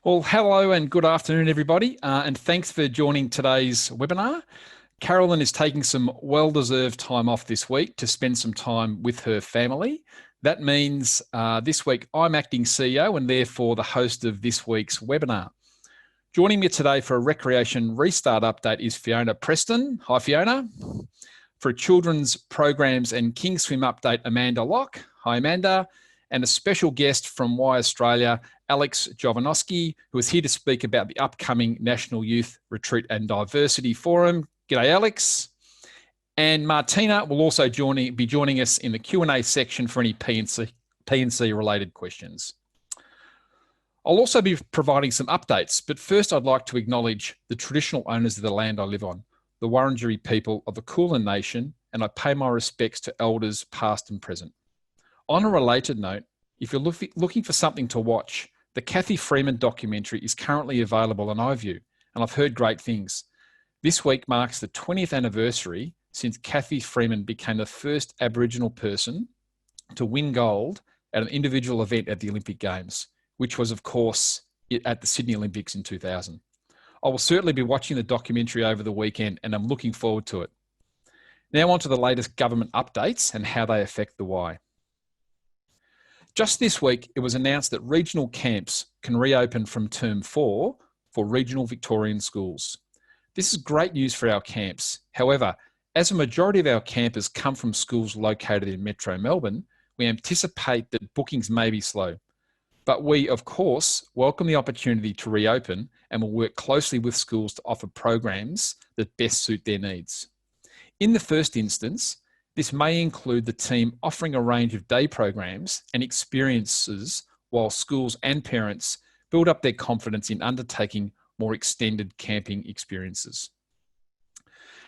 Well, hello and good afternoon, everybody, and thanks for joining today's webinar. Carolyn is taking some well-deserved time off this week to spend some time with her family. That means this week I'm acting CEO and therefore the host of this week's webinar. Joining me today for a Recreation Restart update is Fiona Preston. Hi, Fiona. For a children's programs and King Swim update, Amanda Locke. Hi, Amanda. And a special guest from Y Australia, Alex Jovanovski, who is here to speak about the upcoming National Youth Retreat and Diversity Forum. G'day, Alex. And Martina will also be joining us in the Q&A section for any P&C related questions. I'll also be providing some updates, but first I'd like to acknowledge the traditional owners of the land I live on, the Wurundjeri people of the Kulin Nation, and I pay my respects to elders past and present. On a related note, if you're looking for something to watch, the Cathy Freeman documentary is currently available on iView, and I've heard great things. This week marks the 20th anniversary since Cathy Freeman became the first Aboriginal person to win gold at an individual event at the Olympic Games, which was, of course, at the Sydney Olympics in 2000. I will certainly be watching the documentary over the weekend, and I'm looking forward to it. Now on to the latest government updates and how they affect the Y. Just this week, it was announced that regional camps can reopen from Term 4 for regional Victorian schools. This is great news for our camps. However, as a majority of our campers come from schools located in Metro Melbourne, we anticipate that bookings may be slow. But we, of course, welcome the opportunity to reopen and will work closely with schools to offer programs that best suit their needs. In the first instance, this may include the team offering a range of day programs and experiences while schools and parents build up their confidence in undertaking more extended camping experiences.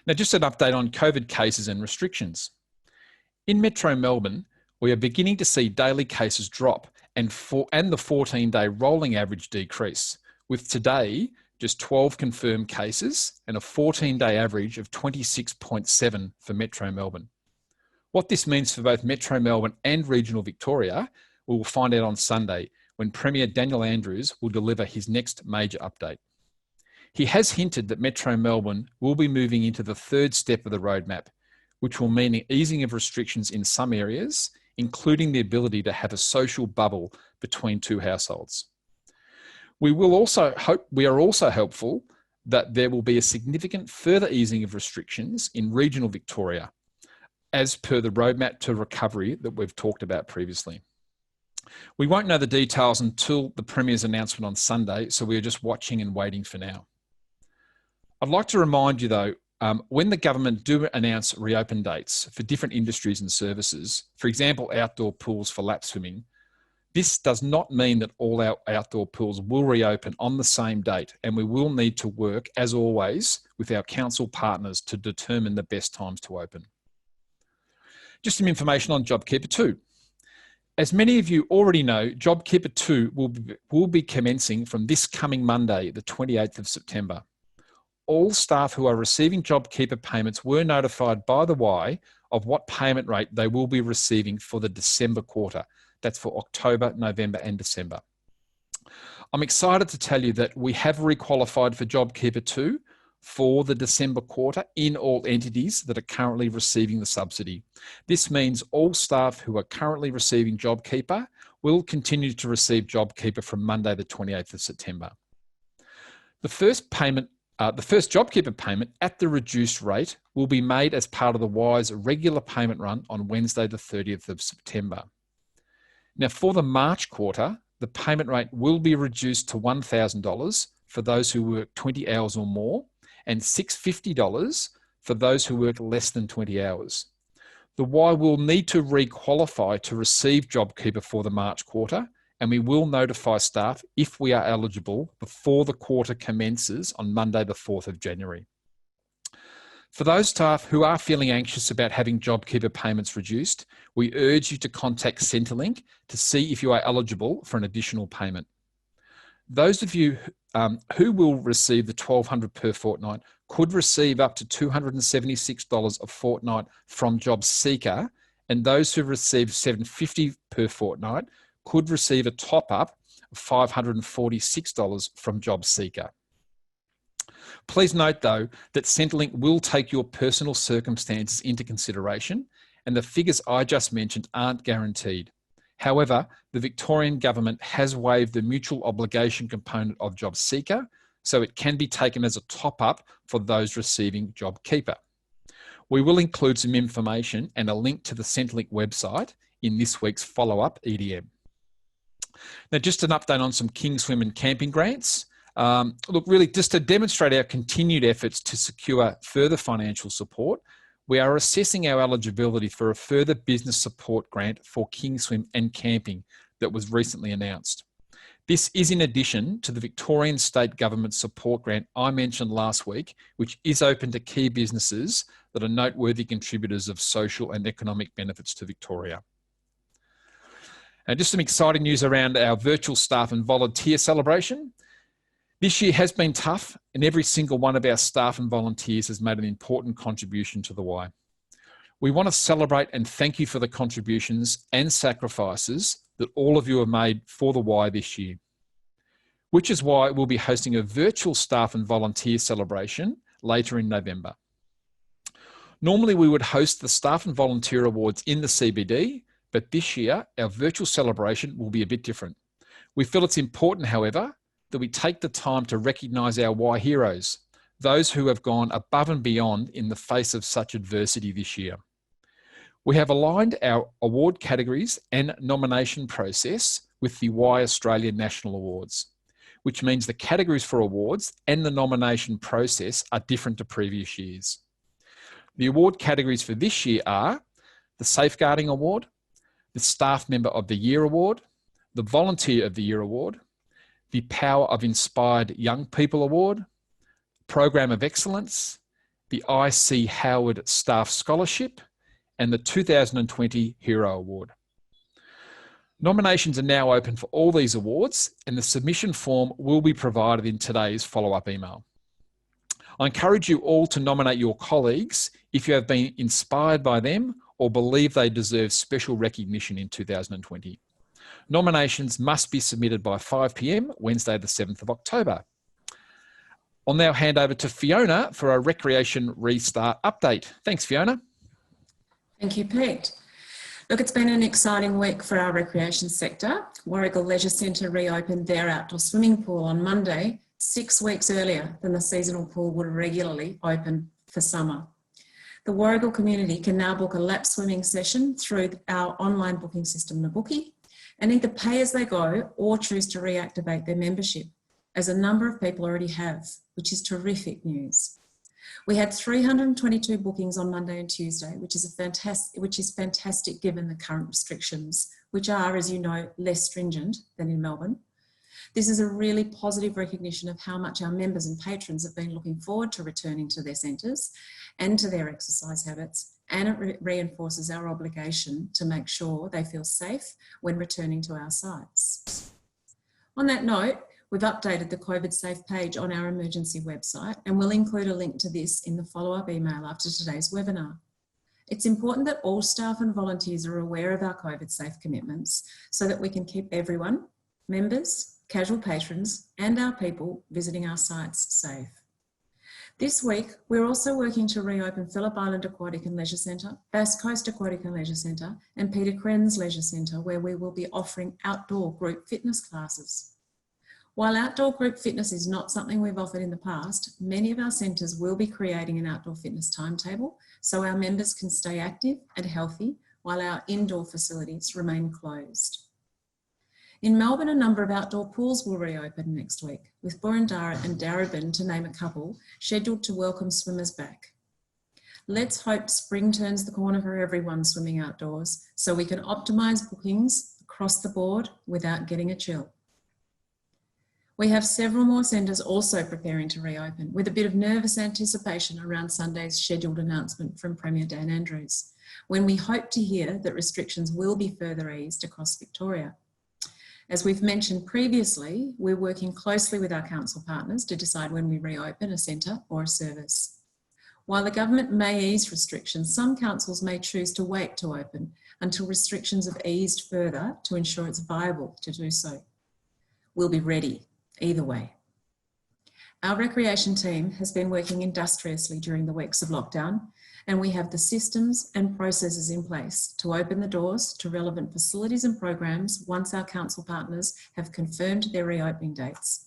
Now, just an update on COVID cases and restrictions. In Metro Melbourne, we are beginning to see daily cases drop and the 14-day rolling average decrease, with today just 12 confirmed cases and a 14-day average of 26.7 for Metro Melbourne. What this means for both Metro Melbourne and regional Victoria, we will find out on Sunday when Premier Daniel Andrews will deliver his next major update. He has hinted that Metro Melbourne will be moving into the third step of the roadmap, which will mean an easing of restrictions in some areas, including the ability to have a social bubble between two households. We are also hopeful that there will be a significant further easing of restrictions in regional Victoria, as per the roadmap to recovery that we've talked about previously. We won't know the details until the Premier's announcement on Sunday, so we're just watching and waiting for now. I'd like to remind you though, when the government do announce reopen dates for different industries and services, for example, outdoor pools for lap swimming, this does not mean that all our outdoor pools will reopen on the same date, and we will need to work, as always, with our council partners to determine the best times to open. Just some information on JobKeeper 2. As many of you already know, JobKeeper 2 will be commencing from this coming Monday, the 28th of September. All staff who are receiving JobKeeper payments were notified by the Y of what payment rate they will be receiving for the December quarter. That's for October, November and December. I'm excited to tell you that we have requalified for JobKeeper 2 for the December quarter in all entities that are currently receiving the subsidy. This means all staff who are currently receiving JobKeeper will continue to receive JobKeeper from Monday, the 28th of September. The first JobKeeper payment at the reduced rate will be made as part of the Y's regular payment run on Wednesday, the 30th of September. Now, for the March quarter, the payment rate will be reduced to $1,000 for those who work 20 hours or more, and $650 for those who work less than 20 hours. The Y will need to requalify to receive JobKeeper for the March quarter, and we will notify staff if we are eligible before the quarter commences on Monday, the 4th of January. For those staff who are feeling anxious about having JobKeeper payments reduced, we urge you to contact Centrelink to see if you are eligible for an additional payment. Those of you who will receive the $1,200 per fortnight could receive up to $276 a fortnight from JobSeeker, and those who receive $750 per fortnight could receive a top-up of $546 from JobSeeker. Please note, though, that Centrelink will take your personal circumstances into consideration, and the figures I just mentioned aren't guaranteed. However, the Victorian Government has waived the mutual obligation component of JobSeeker, so it can be taken as a top-up for those receiving JobKeeper. We will include some information and a link to the Centrelink website in this week's follow-up EDM. Now, just an update on some Kingswim and camping grants. Look, really, just to demonstrate our continued efforts to secure further financial support, we are assessing our eligibility for a further business support grant for Kingswim and camping that was recently announced. This is in addition to the Victorian State Government support grant I mentioned last week, which is open to key businesses that are noteworthy contributors of social and economic benefits to Victoria. And just some exciting news around our virtual staff and volunteer celebration. This year has been tough, and every single one of our staff and volunteers has made an important contribution to the Y. We want to celebrate and thank you for the contributions and sacrifices that all of you have made for the Y this year, which is why we'll be hosting a virtual staff and volunteer celebration later in November. Normally, we would host the Staff and Volunteer Awards in the CBD, but this year, our virtual celebration will be a bit different. We feel it's important, however, that we take the time to recognise our Y heroes, those who have gone above and beyond in the face of such adversity this year. We have aligned our award categories and nomination process with the Y Australia National Awards, which means the categories for awards and the nomination process are different to previous years. The award categories for this year are the Safeguarding Award, the Staff Member of the Year Award, the Volunteer of the Year Award, the Power of Inspired Young People Award, Program of Excellence, the IC Howard Staff Scholarship, and the 2020 Hero Award. Nominations are now open for all these awards, and the submission form will be provided in today's follow-up email. I encourage you all to nominate your colleagues if you have been inspired by them or believe they deserve special recognition in 2020. Nominations must be submitted by 5 p.m, Wednesday the 7th of October. I'll now hand over to Fiona for a Recreation Restart update. Thanks, Fiona. Thank you, Pete. Look, it's been an exciting week for our recreation sector. Warragul Leisure Centre reopened their outdoor swimming pool on Monday, 6 weeks earlier than the seasonal pool would regularly open for summer. The Warragul community can now book a lap swimming session through our online booking system, Nabuki, and either pay as they go or choose to reactivate their membership, as a number of people already have, which is terrific news. We had 322 bookings on Monday and Tuesday, which is fantastic given the current restrictions, which are, as you know, less stringent than in Melbourne. This is a really positive recognition of how much our members and patrons have been looking forward to returning to their centres and to their exercise habits, and it reinforces our obligation to make sure they feel safe when returning to our sites. On that note, we've updated the COVID Safe page on our emergency website, and we'll include a link to this in the follow-up email after today's webinar. It's important that all staff and volunteers are aware of our COVID Safe commitments so that we can keep everyone, members, casual patrons, and our people visiting our sites safe. This week, we're also working to reopen Phillip Island Aquatic and Leisure Centre, Bass Coast Aquatic and Leisure Centre, and Peter Krenz Leisure Centre, where we will be offering outdoor group fitness classes. While outdoor group fitness is not something we've offered in the past, many of our centres will be creating an outdoor fitness timetable so our members can stay active and healthy while our indoor facilities remain closed. In Melbourne, a number of outdoor pools will reopen next week, with Burundara and Darebin, to name a couple, scheduled to welcome swimmers back. Let's hope spring turns the corner for everyone swimming outdoors so we can optimise bookings across the board without getting a chill. We have several more centres also preparing to reopen, with a bit of nervous anticipation around Sunday's scheduled announcement from Premier Dan Andrews, when we hope to hear that restrictions will be further eased across Victoria. As we've mentioned previously, we're working closely with our council partners to decide when we reopen a centre or a service. While the government may ease restrictions, some councils may choose to wait to open until restrictions have eased further to ensure it's viable to do so. We'll be ready either way. Our recreation team has been working industriously during the weeks of lockdown, and we have the systems and processes in place to open the doors to relevant facilities and programs once our council partners have confirmed their reopening dates.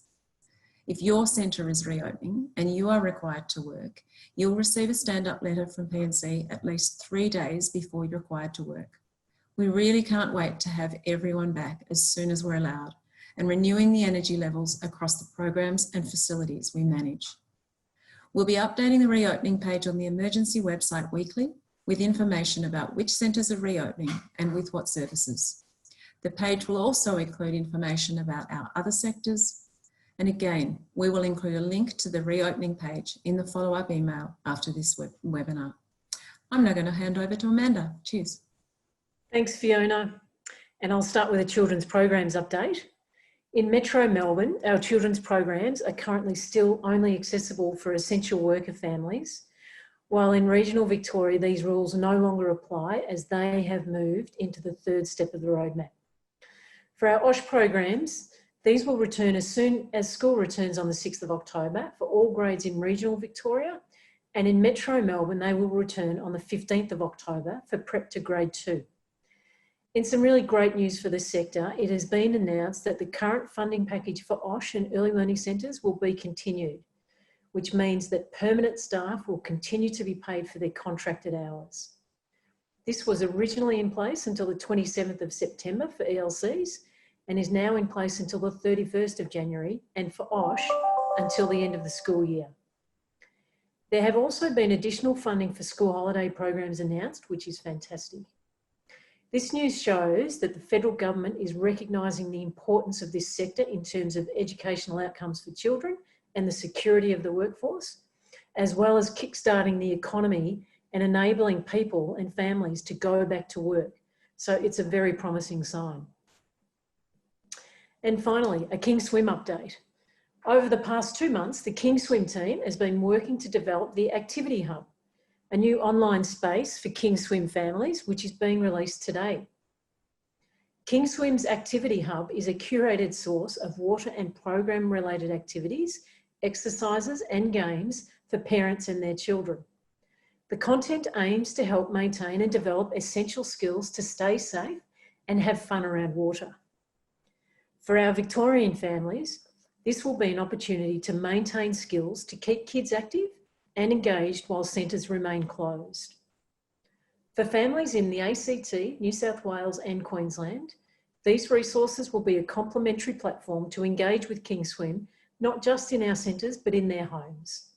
If your centre is reopening and you are required to work, you'll receive a stand-up letter from P&C at least 3 days before you're required to work. We really can't wait to have everyone back as soon as we're allowed and renewing the energy levels across the programs and facilities we manage. We'll be updating the reopening page on the emergency website weekly with information about which centres are reopening and with what services. The page will also include information about our other sectors. And again, we will include a link to the reopening page in the follow-up email after this webinar. I'm now going to hand over to Amanda. Cheers. Thanks, Fiona. And I'll start with a children's programs update. In Metro Melbourne, our children's programs are currently still only accessible for essential worker families, while in regional Victoria, these rules no longer apply as they have moved into the third step of the roadmap. For our OSH programs, these will return as soon as school returns on the 6th of October for all grades in regional Victoria, and in Metro Melbourne, they will return on the 15th of October for prep to grade 2. In some really great news for the sector, it has been announced that the current funding package for OSH and early learning centres will be continued, which means that permanent staff will continue to be paid for their contracted hours. This was originally in place until the 27th of September for ELCs and is now in place until the 31st of January and for OSH until the end of the school year. There have also been additional funding for school holiday programs announced, which is fantastic. This news shows that the federal government is recognising the importance of this sector in terms of educational outcomes for children and the security of the workforce, as well as kickstarting the economy and enabling people and families to go back to work. So it's a very promising sign. And finally, a King Swim update. Over the past 2 months, the King Swim team has been working to develop the Activity Hub, a new online space for King Swim families, which is being released today. King Swim's Activity Hub is a curated source of water and program-related activities, exercises and games for parents and their children. The content aims to help maintain and develop essential skills to stay safe and have fun around water. For our Victorian families, this will be an opportunity to maintain skills to keep kids active and engaged while centres remain closed. For families in the ACT, New South Wales and Queensland, these resources will be a complementary platform to engage with King Swim, not just in our centres, but in their homes.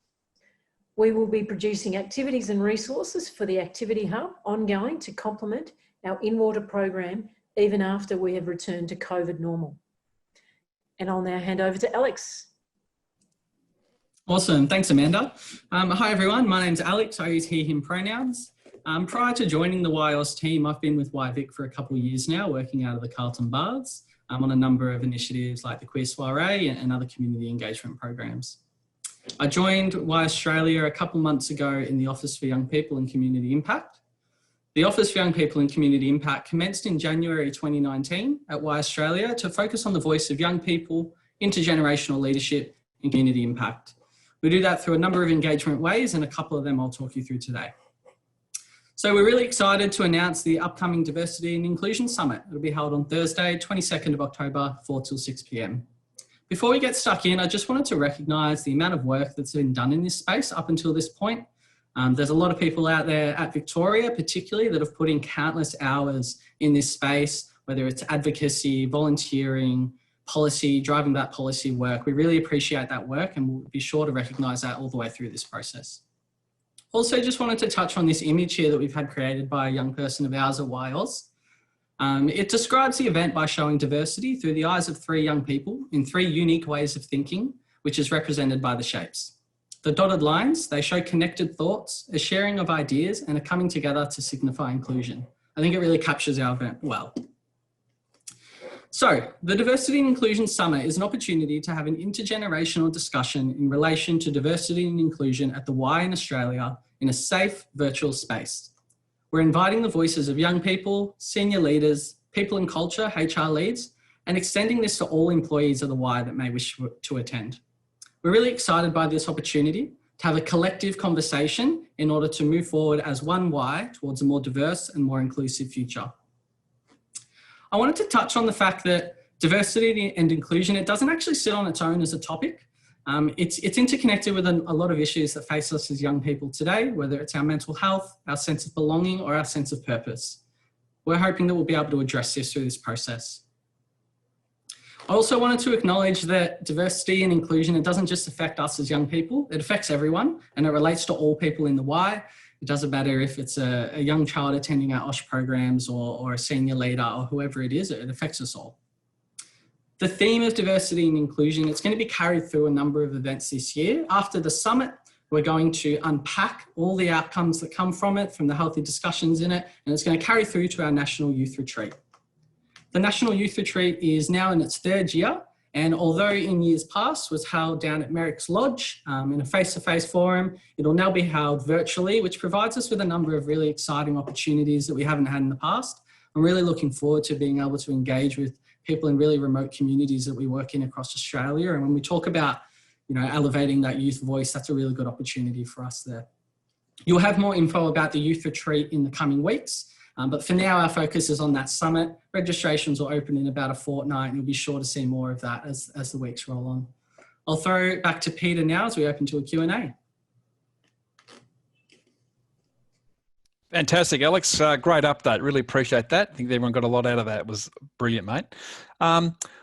We will be producing activities and resources for the Activity Hub ongoing to complement our in-water program even after we have returned to COVID normal. And I'll now hand over to Alex. Awesome, thanks Amanda. Hi everyone, my name's Alex, I use he, him pronouns. Prior to joining the YOS team, I've been with YVic for a couple of years now, working out of the Carlton Baths on a number of initiatives like the Queer Soiree and other community engagement programs. I joined Y Australia a couple months ago in the Office for Young People and Community Impact. The Office for Young People and Community Impact commenced in January 2019 at Y Australia to focus on the voice of young people, intergenerational leadership and community impact. We do that through a number of engagement ways and a couple of them I'll talk you through today. So we're really excited to announce the upcoming Diversity and Inclusion Summit. It'll be held on Thursday, 22nd of October, 4 till 6 p.m. Before we get stuck in, I just wanted to recognise the amount of work that's been done in this space up until this point. There's a lot of people out there at Victoria, particularly, that have put in countless hours in this space, whether it's advocacy, volunteering, policy, driving that policy work. We really appreciate that work and we'll be sure to recognise that all the way through this process. Also, just wanted to touch on this image here that we've had created by a young person of ours at YOS. It describes the event by showing diversity through the eyes of 3 young people in 3 unique ways of thinking, which is represented by the shapes. The dotted lines, they show connected thoughts, a sharing of ideas and a coming together to signify inclusion. I think it really captures our event well. So, the Diversity and Inclusion Summit is an opportunity to have an intergenerational discussion in relation to diversity and inclusion at the Y in Australia in a safe virtual space. We're inviting the voices of young people, senior leaders, people in culture, HR leads, and extending this to all employees of the Y that may wish to attend. We're really excited by this opportunity to have a collective conversation in order to move forward as one Y towards a more diverse and more inclusive future. I wanted to touch on the fact that diversity and inclusion, it doesn't actually sit on its own as a topic. It's interconnected with a lot of issues that face us as young people today, whether it's our mental health, our sense of belonging, or our sense of purpose. We're hoping that we'll be able to address this through this process. I also wanted to acknowledge that diversity and inclusion, it doesn't just affect us as young people, it affects everyone, and it relates to all people in the Y. It doesn't matter if it's a young child attending our OSH programs or a senior leader or whoever it is, it affects us all. The theme of diversity and inclusion, it's going to be carried through a number of events this year. After the summit, we're going to unpack all the outcomes that come from it, from the healthy discussions in it, and it's going to carry through to our National Youth Retreat. The National Youth Retreat is now in its third year, and although in years past was held down at Merrick's Lodge in a face-to-face forum, it'll now be held virtually, which provides us with a number of really exciting opportunities that we haven't had in the past. I'm really looking forward to being able to engage with people in really remote communities that we work in across Australia. And when we talk about, elevating that youth voice, that's a really good opportunity for us there. You'll have more info about the youth retreat in the coming weeks. But for now, our focus is on that summit. Registrations will open in about a fortnight, and you'll be sure to see more of that as the weeks roll on. I'll throw it back to Peter now as we open to a Q&A. Fantastic, Alex. Great update. Really appreciate that. I think everyone got a lot out of that. It was brilliant, mate.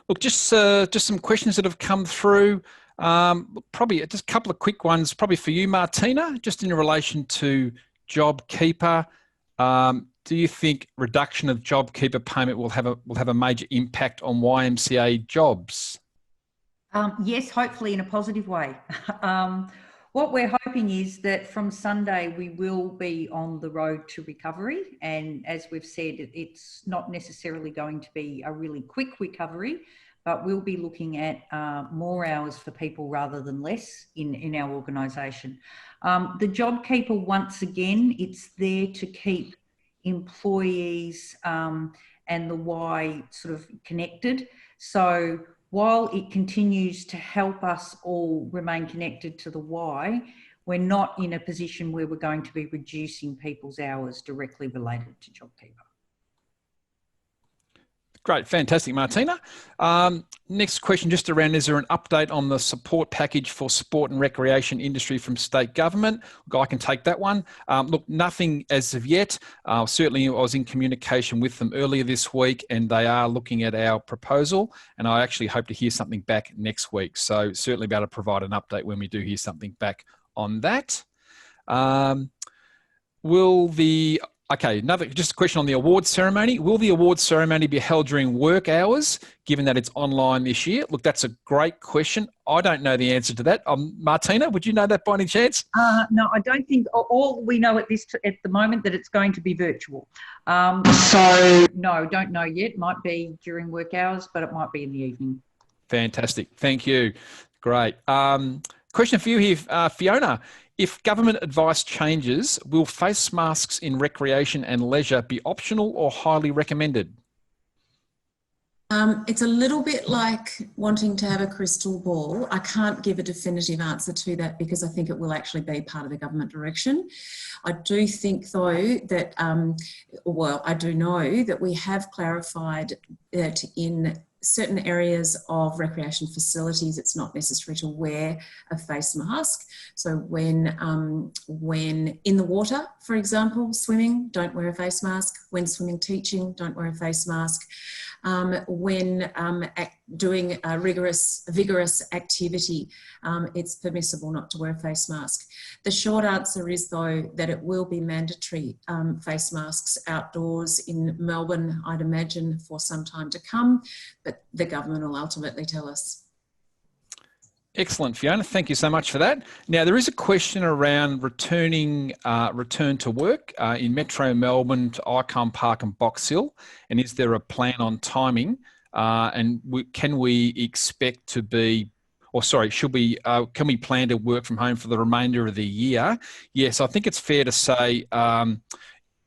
Look, just some questions that have come through. Probably just a couple of quick ones, probably for you, Martina, just in relation to JobKeeper. Do you think reduction of JobKeeper payment will have a major impact on YMCA jobs? Yes, hopefully in a positive way. What we're hoping is that from Sunday we will be on the road to recovery, and as we've said, it's not necessarily going to be a really quick recovery, but we'll be looking at more hours for people rather than less in our organisation. The JobKeeper, once again, it's there to keep employees and the Y sort of connected. So while it continues to help us all remain connected to the Y, we're not in a position where we're going to be reducing people's hours directly related to JobKeeper. Great, fantastic, Martina. Next question, just around, is there an update on the support package for sport and recreation industry from state government? Look, I can take that one. Look, nothing as of yet. Certainly I was in communication with them earlier this week, and they are looking at our proposal, and I actually hope to hear something back next week. So certainly be able to provide an update when we do hear something back on that. Okay, just a question on the awards ceremony. Will the awards ceremony be held during work hours, given that it's online this year? Look, that's a great question. I don't know the answer to that. Martina, would you know that by any chance? No, I don't think. All we know at the moment that it's going to be virtual. No, don't know yet. Might be during work hours, but it might be in the evening. Fantastic. Thank you. Great. Question for you here, Fiona. If government advice changes, will face masks in recreation and leisure be optional or highly recommended? It's a little bit like wanting to have a crystal ball. I can't give a definitive answer to that because I think it will actually be part of the government direction. I do think though that, I do know that we have clarified that in certain areas of recreation facilities, it's not necessary to wear a face mask. So when in the water, for example, swimming, don't wear a face mask. When swimming teaching, don't wear a face mask. When doing a vigorous activity, it's permissible not to wear a face mask. The short answer is though that it will be mandatory face masks outdoors in Melbourne, I'd imagine, for some time to come, but the government will ultimately tell us. Excellent, Fiona. Thank you so much for that. Now, there is a question around return to work in Metro Melbourne to Icon Park and Box Hill, and is there a plan on timing? Can we expect to be, can we plan to work from home for the remainder of the year? Yes, I think it's fair to say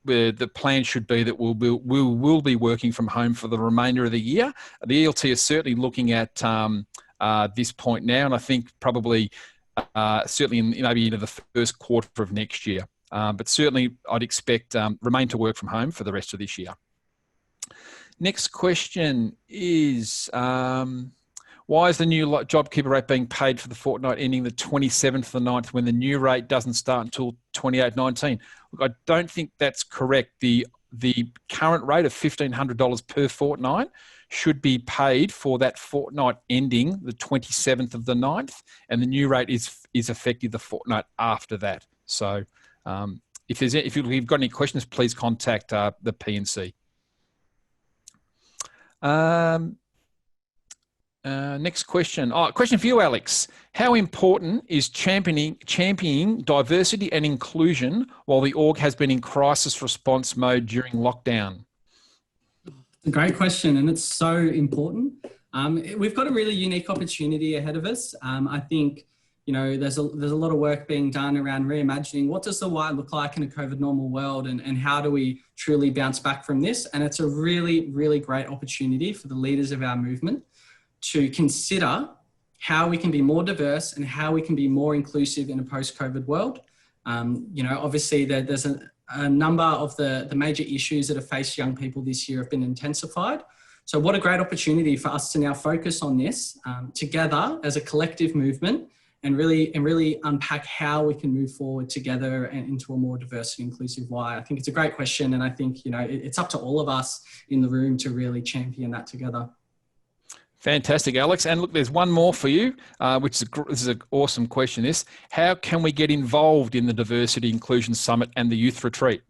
we're the plan should be that we'll be working from home for the remainder of the year. The ELT is certainly looking at this point now, and I think probably certainly maybe into the first quarter of next year. But certainly I'd expect remain to work from home for the rest of this year. Next question is, why is the new JobKeeper rate being paid for the fortnight ending the 27th of the 9th when the new rate doesn't start until 28.19? Look, I don't think that's correct. The current rate of $1,500 per fortnight should be paid for that fortnight ending the 27th of the 9th, and the new rate is effective the fortnight after that. So if you've got any questions, please contact the P&C. Next question. Question for you, Alex. How important is championing diversity and inclusion while the org has been in crisis response mode during lockdown? It's a great question, and it's so important. We've got a really unique opportunity ahead of us. I think, you know, there's a lot of work being done around reimagining what does the Y look like in a COVID normal world, and how do we truly bounce back from this? And it's a really, really great opportunity for the leaders of our movement to consider how we can be more diverse and how we can be more inclusive in a post-COVID world. You know, obviously there's a number of the major issues that have faced young people this year have been intensified. So what a great opportunity for us to now focus on this together as a collective movement, and really unpack how we can move forward together and into a more diverse and inclusive Y. I think it's a great question, and I think, you know, it's up to all of us in the room to really champion that together. Fantastic, Alex. And look, there's one more for you, this is an awesome question. How can we get involved in the Diversity Inclusion Summit and the Youth Retreat?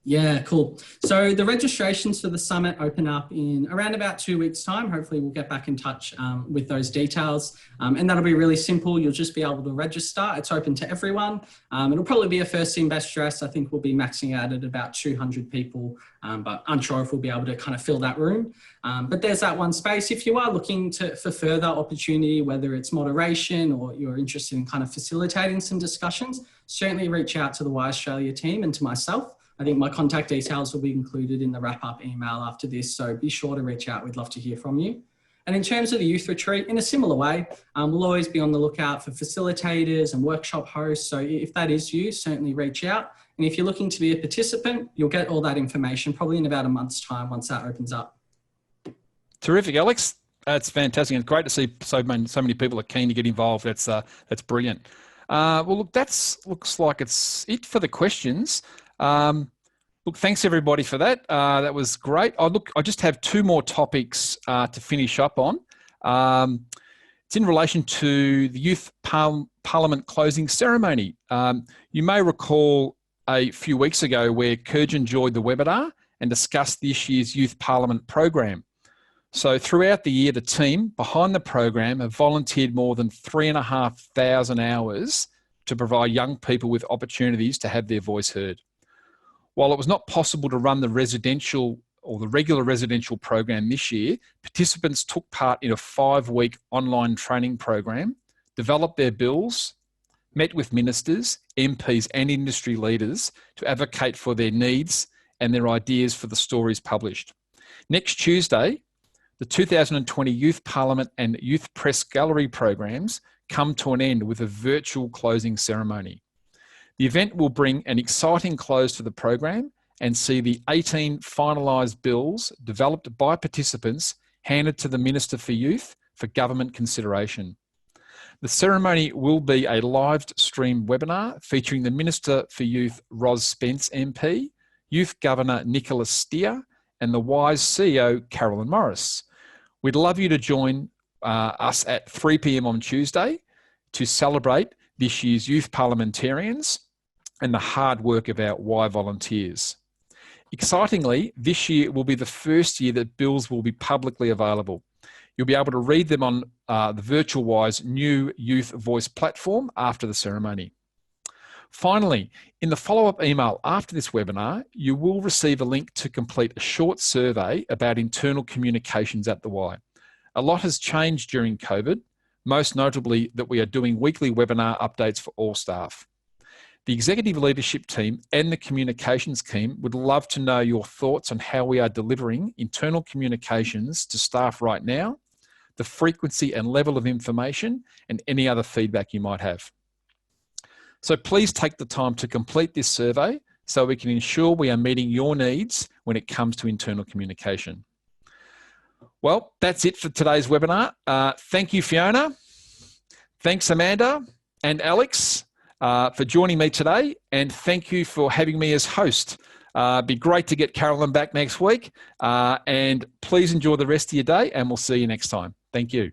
Yeah, cool. So the registrations for the summit open up in around about 2 weeks' time. Hopefully we'll get back in touch with those details. And that'll be really simple. You'll just be able to register. It's open to everyone. It'll probably be a first in, best dress. I think we'll be maxing out at about 200 people, but unsure if we'll be able to kind of fill that room. But there's that one space. If you are looking for further opportunity, whether it's moderation or you're interested in kind of facilitating some discussions, certainly reach out to the Y Australia team and to myself. I think my contact details will be included in the wrap-up email after this, so be sure to reach out. We'd love to hear from you. And in terms of the youth retreat, in a similar way, we'll always be on the lookout for facilitators and workshop hosts. So if that is you, certainly reach out. And if you're looking to be a participant, you'll get all that information probably in about a month's time once that opens up. Terrific, Alex. That's fantastic. And great to see so many people are keen to get involved. That's brilliant. Well, look, looks like it's it for the questions. Look, thanks everybody for that. That was great. I just have two more topics to finish up on. It's in relation to the Youth Parliament closing ceremony. You may recall a few weeks ago where Kurjan joined the webinar and discussed this year's Youth Parliament program. So throughout the year, the team behind the program have volunteered more than 3,500 hours to provide young people with opportunities to have their voice heard. While it was not possible to run the residential or the regular residential program this year, participants took part in a 5-week online training program, developed their bills, met with ministers, MPs and industry leaders to advocate for their needs and their ideas for the stories published. Next Tuesday, the 2020 Youth Parliament and Youth Press Gallery programs come to an end with a virtual closing ceremony. The event will bring an exciting close to the program and see the 18 finalised bills developed by participants handed to the Minister for Youth for government consideration. The ceremony will be a live stream webinar featuring the Minister for Youth, Ros Spence MP, Youth Governor Nicholas Steer, and the WISE CEO, Carolyn Morris. We'd love you to join us at 3 p.m. on Tuesday to celebrate this year's youth parliamentarians and the hard work of our Y volunteers. Excitingly, this year will be the first year that bills will be publicly available. You'll be able to read them on the Virtual Y's new Youth Voice platform after the ceremony. Finally, in the follow-up email after this webinar, you will receive a link to complete a short survey about internal communications at the Y. A lot has changed during COVID, most notably that we are doing weekly webinar updates for all staff. The executive leadership team and the communications team would love to know your thoughts on how we are delivering internal communications to staff right now, the frequency and level of information, and any other feedback you might have. So please take the time to complete this survey so we can ensure we are meeting your needs when it comes to internal communication. Well, that's it for today's webinar. Thank you, Fiona. Thanks, Amanda and Alex, for joining me today. And thank you for having me as host. It'd be great to get Carolyn back next week. And please enjoy the rest of your day, and we'll see you next time. Thank you.